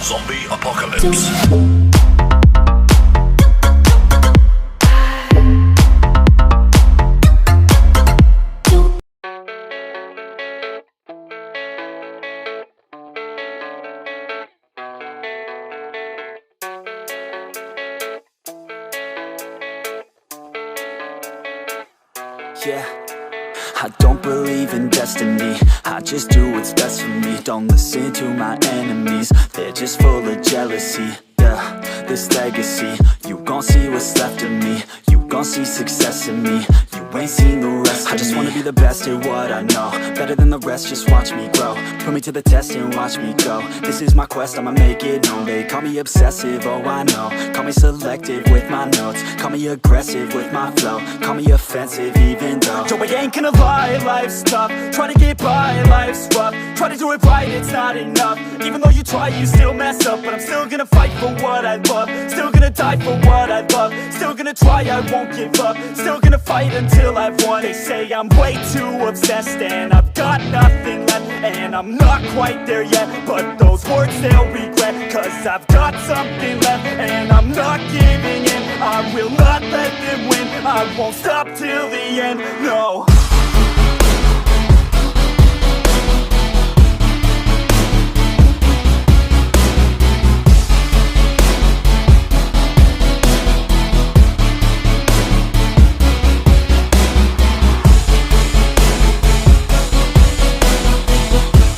Zombie Apocalypse. Yeah, I don't believe in destiny, I just do what's best for me. Don't listen to my enemies, they're just full of jealousy. Yeah, this legacy, you gon' see what's left of me. You gon' see success in me, you ain't seen the rest of me. I just wanna be the best at what I know, better than the rest, just watch me grow. Put me to the test and watch me go. This is my quest, I'ma make it known. They call me obsessive, oh I know. Call me selective with my notes, call me aggressive with my flow, call me offensive even though Joe, I ain't gonna lie, life's tough. Try to get by, life's rough. Try to do it right, it's not enough. Even though you try, you still mess up. But I'm still gonna fight for what I love, still gonna die for what I love, still gonna try, I won't give up, still gonna fight until I've won. They say I'm way too obsessed and I've got nothing left, and I'm not quite there yet, but those words they'll regret, cause I've got something left and I'm not giving in. I will not let them win, I won't stop till the end, no.